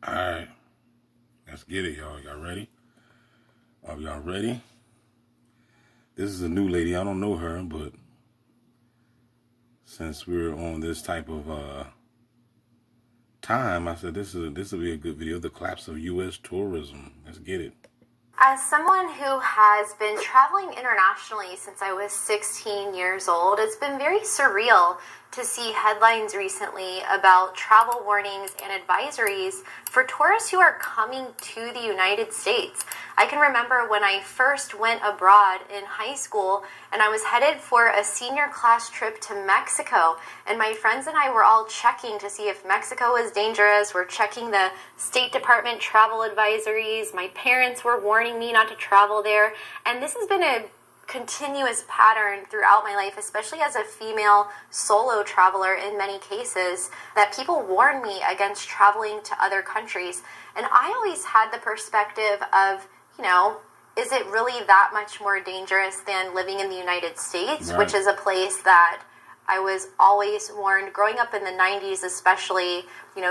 All right, let's get it, y'all. Y'all ready? Are y'all ready? This is a new lady. I don't know her, but since we're on this type of time, I said this will be a good video. The collapse of U.S. tourism. Let's get it. As someone who has been traveling internationally since I was 16 years old, it's been very surreal to see headlines recently about travel warnings and advisories for tourists who are coming to the United States. I can remember when I first went abroad in high school and I was headed for a senior class trip to Mexico, and my friends and I were all checking to see if Mexico was dangerous. We're checking the State Department travel advisories. My parents were warning me not to travel there, and this has been a continuous pattern throughout my life, especially as a female solo traveler in many cases, that people warn me against traveling to other countries. And I always had the perspective of, is it really that much more dangerous than living in the United States, right, which is a place that I was always warned, growing up in the 90s especially,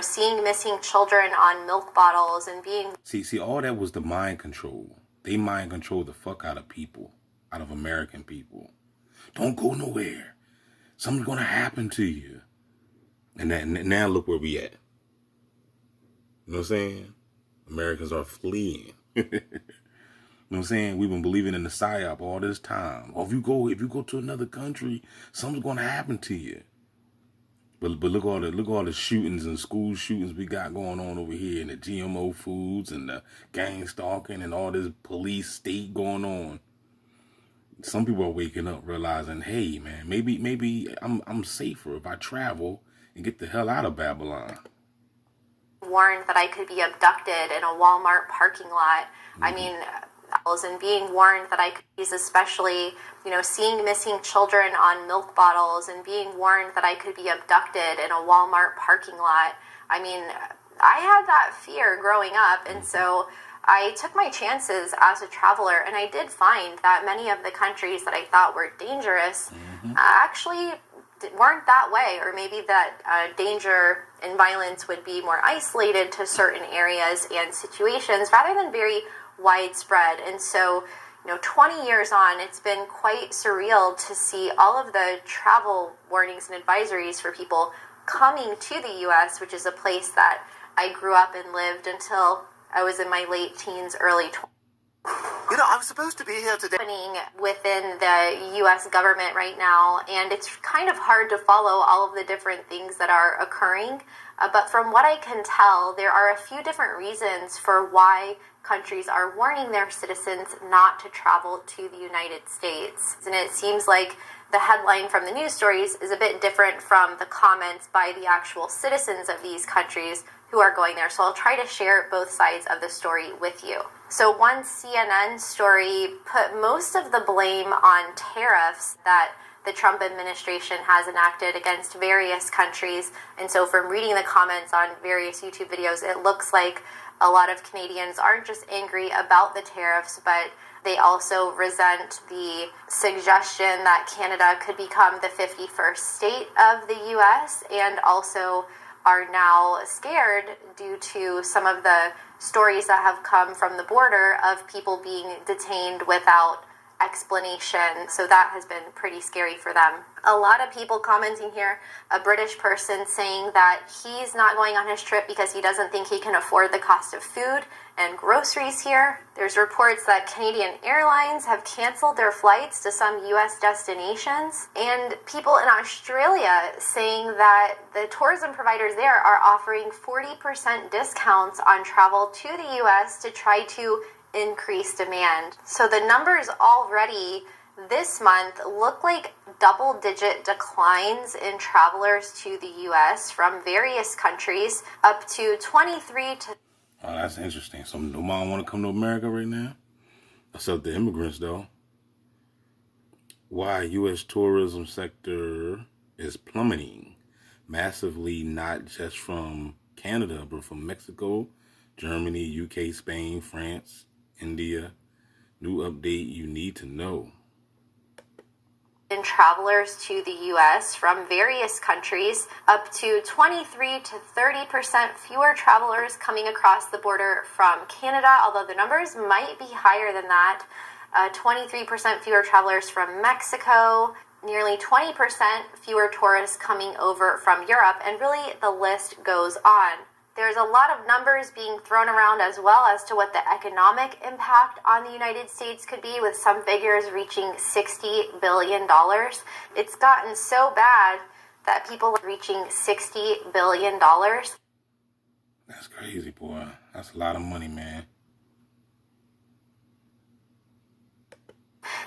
seeing missing children on milk bottles and being... See, all that was the mind control. They mind control the fuck out of people, out of American people. Don't go nowhere. Something's going to happen to you. And now look where we at. You know what I'm saying? Americans are fleeing. You know what I'm saying? We've been believing in the psyop all this time. Or if you go to another country, something's going to happen to you. But look all the shootings and school shootings we got going on over here, and the GMO foods and the gang stalking and all this police state going on. Some people are waking up realizing, hey man, maybe I'm safer if I travel and get the hell out of Babylon. Warned that I could be abducted in a Walmart parking lot. And being warned that I could be, especially, seeing missing children on milk bottles, and being warned that I could be abducted in a Walmart parking lot. I had that fear growing up, and so I took my chances as a traveler, and I did find that many of the countries that I thought were dangerous actually weren't that way, or maybe that danger and violence would be more isolated to certain areas and situations rather than very widespread. And so, 20 years on, it's been quite surreal to see all of the travel warnings and advisories for people coming to the U.S., which is a place that I grew up and lived until I was in my late teens, early 20s. I'm supposed to be here today. Happening within the U.S. government right now, and it's kind of hard to follow all of the different things that are occurring. But from what I can tell, there are a few different reasons for why countries are warning their citizens not to travel to the United States. And it seems like the headline from the news stories is a bit different from the comments by the actual citizens of these countries who are going there. So I'll try to share both sides of the story with you. So one CNN story put most of the blame on tariffs that the Trump administration has enacted against various countries. And so from reading the comments on various YouTube videos, it looks like a lot of Canadians aren't just angry about the tariffs, but they also resent the suggestion that Canada could become the 51st state of the U.S. and also are now scared due to some of the stories that have come from the border of people being detained without explanation. So that has been pretty scary for them. A lot of people commenting here, a British person saying that he's not going on his trip because he doesn't think he can afford the cost of food and groceries here. There's reports that Canadian Airlines have canceled their flights to some U.S. destinations, and people in Australia saying that the tourism providers there are offering 40% discounts on travel to the U.S. to try to increase demand. So the numbers already this month look like double-digit declines in travelers to the U.S. from various countries, up to 23 to... Oh, that's interesting. So nobody want to come to America right now? Except the immigrants, though. Why U.S. tourism sector is plummeting massively, not just from Canada, but from Mexico, Germany, UK, Spain, France, India. New update you need to know. in travelers to the U.S. from various countries, up to 23 to 30% fewer travelers coming across the border from Canada, although the numbers might be higher than that. 23% fewer travelers from Mexico, nearly 20% fewer tourists coming over from Europe, and really the list goes on. There's a lot of numbers being thrown around as well as to what the economic impact on the United States could be, with some figures reaching $60 billion. It's gotten so bad that people are reaching $60 billion. That's crazy, boy. That's a lot of money, man.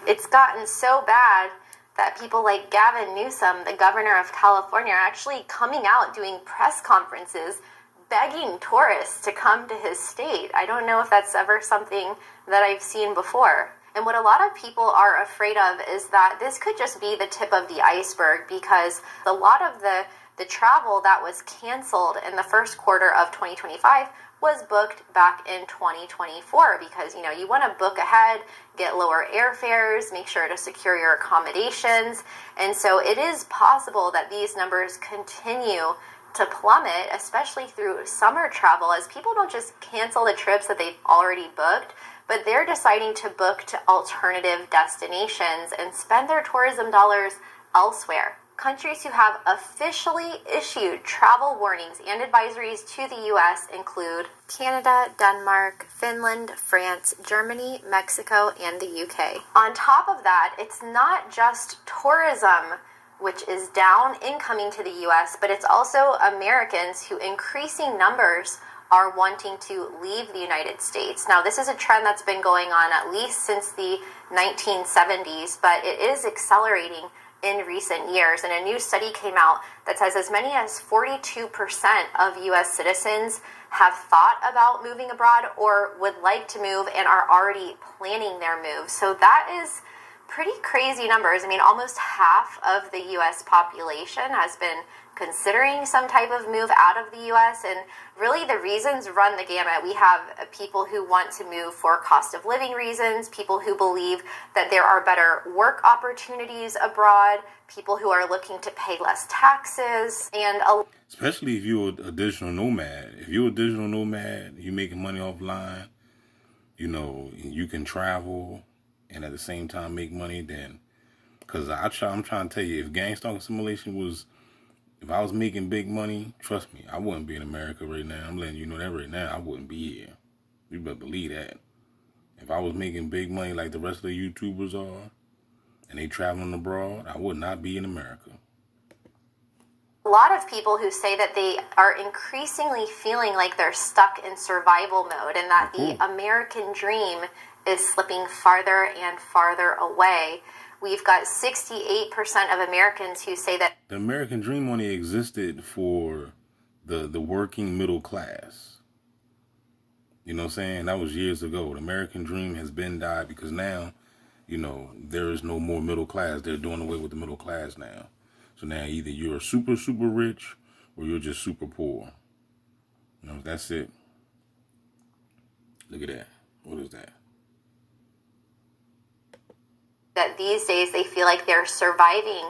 It's gotten so bad that people like Gavin Newsom, the governor of California, are actually coming out doing press conferences begging tourists to come to his state. I don't know if that's ever something that I've seen before. And what a lot of people are afraid of is that this could just be the tip of the iceberg, because a lot of the travel that was canceled in the first quarter of 2025 was booked back in 2024, because you want to book ahead, get lower airfares, make sure to secure your accommodations. And so it is possible that these numbers continue to plummet, especially through summer travel, as people don't just cancel the trips that they've already booked, but they're deciding to book to alternative destinations and spend their tourism dollars elsewhere. Countries who have officially issued travel warnings and advisories to the U.S. include Canada, Denmark, Finland, France, Germany, Mexico, and the U.K. On top of that, it's not just tourism which is down incoming to the U.S., but it's also Americans who, increasing numbers, are wanting to leave the United States. Now, this is a trend that's been going on at least since the 1970s, but it is accelerating in recent years. And a new study came out that says as many as 42% of U.S. citizens have thought about moving abroad or would like to move and are already planning their move. So that is pretty crazy numbers. I mean, almost half of the U.S. population has been considering some type of move out of the U.S. And really the reasons run the gamut. We have people who want to move for cost of living reasons, people who believe that there are better work opportunities abroad, people who are looking to pay less taxes, and especially if you're a digital nomad. If you're a digital nomad, you're making money offline, you can travel and at the same time make money, then, because I'm trying to tell you, if Gang Stalking Simulation was, if I was making big money, trust me, I wouldn't be in America right now. I'm letting you know that right now, I wouldn't be here. You better believe that. If I was making big money like the rest of the YouTubers are, and they traveling abroad, I would not be in America. A lot of people who say that they are increasingly feeling like they're stuck in survival mode and that the American dream is slipping farther and farther away. We've got 68% of Americans who say that the American dream only existed for the working middle class. You know what I'm saying? That was years ago. The American dream has been died because now, there is no more middle class. They're doing away with the middle class now. So now either you're super, super rich or you're just super poor. That's it. Look at that. What is that? That these days they feel like they're surviving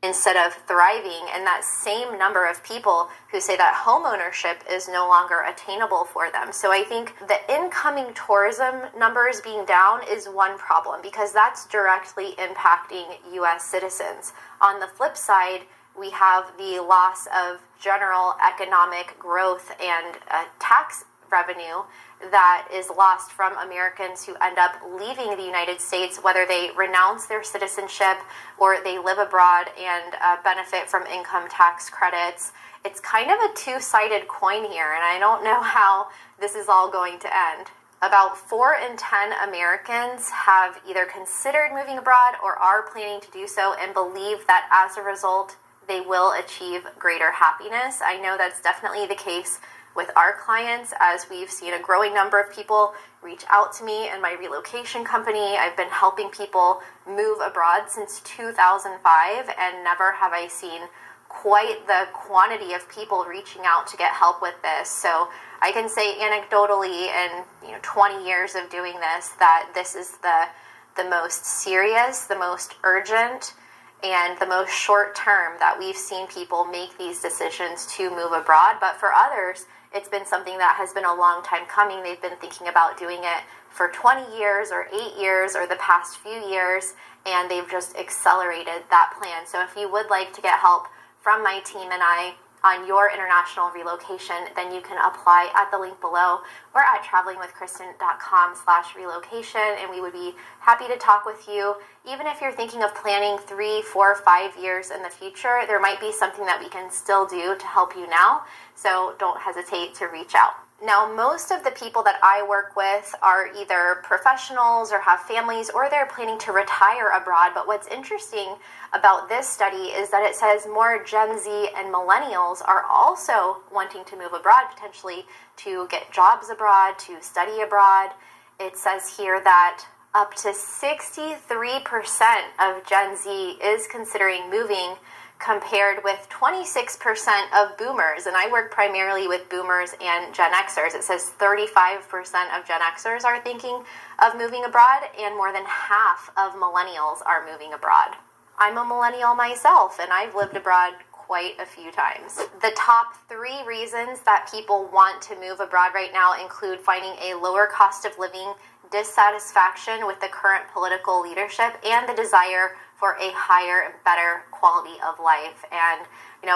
instead of thriving, and that same number of people who say that home ownership is no longer attainable for them. So I think the incoming tourism numbers being down is one problem, because that's directly impacting U.S. citizens. On the flip side, we have the loss of general economic growth and tax revenue that is lost from Americans who end up leaving the United States, whether they renounce their citizenship or they live abroad and benefit from income tax credits. It's kind of a two-sided coin here, and I don't know how this is all going to end. About 4 in 10 Americans have either considered moving abroad or are planning to do so and believe that as a result, they will achieve greater happiness. I know that's definitely the case with our clients, as we've seen a growing number of people reach out to me and my relocation company. I've been helping people move abroad since 2005, and never have I seen quite the quantity of people reaching out to get help with this. So I can say anecdotally, in 20 years of doing this, that this is the the most serious, the most urgent, and the most short term that we've seen people make these decisions to move abroad. But for others, it's been something that has been a long time coming. They've been thinking about doing it for 20 years or 8 years or the past few years, and they've just accelerated that plan. So if you would like to get help from my team and I on your international relocation, then you can apply at the link below or at travelingwithkristen.com/relocation, and we would be happy to talk with you. Even if you're thinking of planning 3, 4, 5 years in the future, there might be something that we can still do to help you now, so don't hesitate to reach out. Now, most of the people that I work with are either professionals or have families, or they're planning to retire abroad. But what's interesting about this study is that it says more Gen Z and millennials are also wanting to move abroad, potentially to get jobs abroad, to study abroad. It says here that up to 63% of Gen Z is considering moving, compared with 26% of boomers. And I work primarily with boomers and Gen Xers. It says 35% of Gen Xers are thinking of moving abroad, and more than half of millennials are moving abroad. I'm a millennial myself, and I've lived abroad quite a few times. The top 3 reasons that people want to move abroad right now include finding a lower cost of living, dissatisfaction with the current political leadership, and the desire for a higher and better quality of life. And,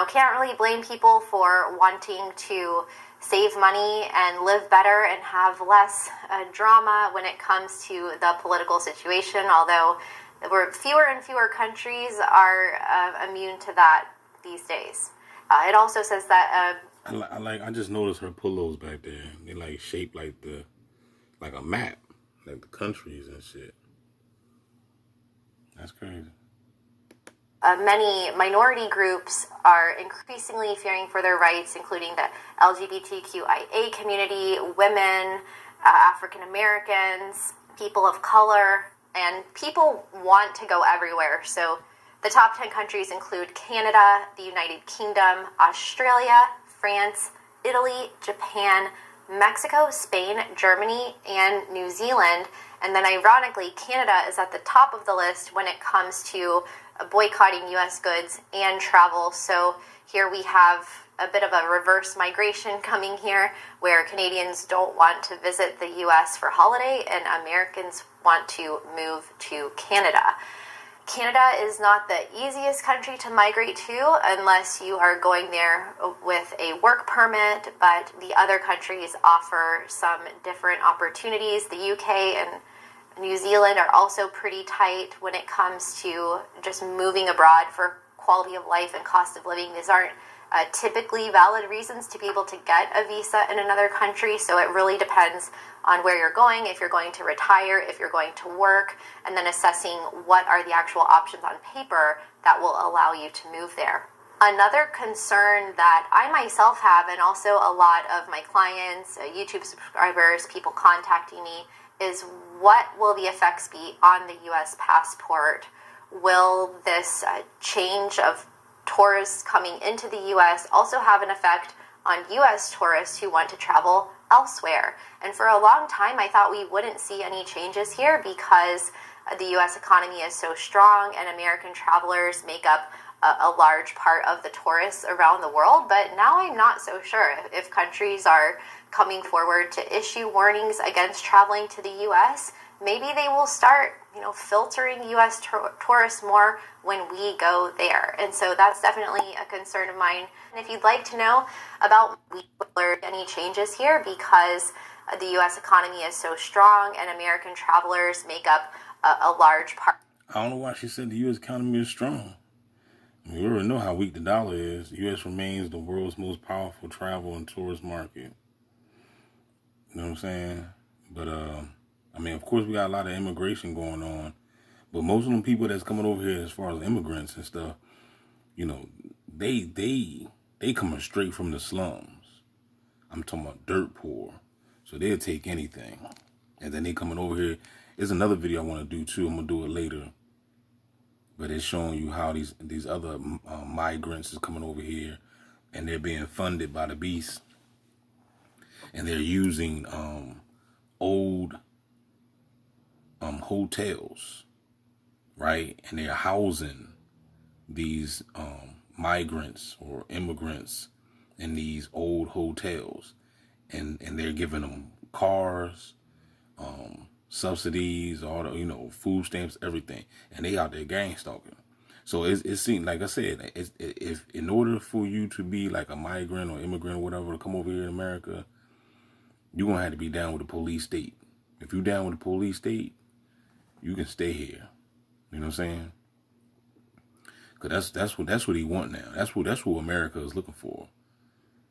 can't really blame people for wanting to save money and live better and have less drama when it comes to the political situation, although fewer and fewer countries are immune to that these days. It also says that I just noticed her pillows back there. They like shaped like a map, like the countries and shit. That's crazy. Many minority groups are increasingly fearing for their rights, including the LGBTQIA community, women, African Americans, people of color, and people want to go everywhere. So the top 10 countries include Canada, the United Kingdom, Australia, France, Italy, Japan, Mexico, Spain, Germany, and New Zealand. And then ironically, Canada is at the top of the list when it comes to boycotting U.S. goods and travel. So here we have a bit of a reverse migration coming here, where Canadians don't want to visit the U.S. for holiday and Americans want to move to Canada. Canada is not the easiest country to migrate to unless you are going there with a work permit, but the other countries offer some different opportunities. The UK and New Zealand are also pretty tight when it comes to just moving abroad for quality of life and cost of living. These aren't typically valid reasons to be able to get a visa in another country, so it really depends on where you're going, if you're going to retire, if you're going to work, and then assessing what are the actual options on paper that will allow you to move there. Another concern that I myself have, and also a lot of my clients, YouTube subscribers, people contacting me, is what will the effects be on the U.S. passport? Will this change of tourists coming into the U.S. also have an effect on U.S. tourists who want to travel elsewhere? And for a long time, I thought we wouldn't see any changes here because the U.S. economy is so strong and American travelers make up a large part of the tourists around the world. But now I'm not so sure. If countries are coming forward to issue warnings against traveling to the U.S., maybe they will start, filtering U.S. tourists more when we go there. And so that's definitely a concern of mine. And if you'd like to know about any changes here, because the U.S. economy is so strong and American travelers make up a large part. I don't know why she said the U.S. economy is strong. We already know how weak the dollar is. The U.S. remains the world's most powerful travel and tourist market. You know what I'm saying? But, of course, we got a lot of immigration going on. But most of them people that's coming over here as far as immigrants and stuff, they coming straight from the slums. I'm talking about dirt poor. So they'll take anything. And then they coming over here. There's another video I want to do, too. I'm going to do it later. But it's showing you how these other migrants is coming over here. And they're being funded by the beast. And they're using old hotels, right? And they're housing these migrants or immigrants in these old hotels, and they're giving them cars, subsidies, all the food stamps, everything, and they out there gang stalking. So it seems, like I said, if in order for you to be like a migrant or immigrant or whatever to come over here in America, you're gonna have to be down with the police state. If you down with the police state, you can stay here. You know what I'm saying? Cause that's what he want now. That's what America is looking for.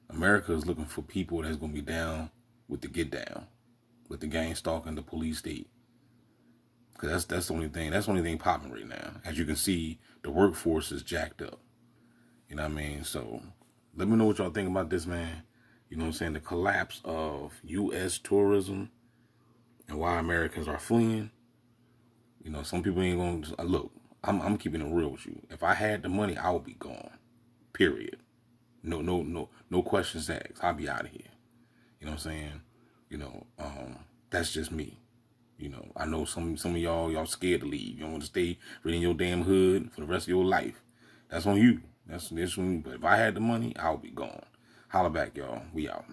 America is looking for people that's gonna be down with the get down, with the gang stalking, the police state. Cause that's the only thing. That's the only thing popping right now. As you can see, the workforce is jacked up. You know what I mean? So let me know what y'all think about this, man. You know what I'm saying? The collapse of U.S. tourism and why Americans are fleeing. You know, some people ain't gonna look. I'm keeping it real with you. If I had the money, I would be gone. Period. No questions asked. I'll be out of here. You know what I'm saying? You know, that's just me. You know, I know some of y'all scared to leave. You don't want to stay right in your damn hood for the rest of your life. That's on you. That's on you. But if I had the money, I would be gone. Holla back, y'all. We out.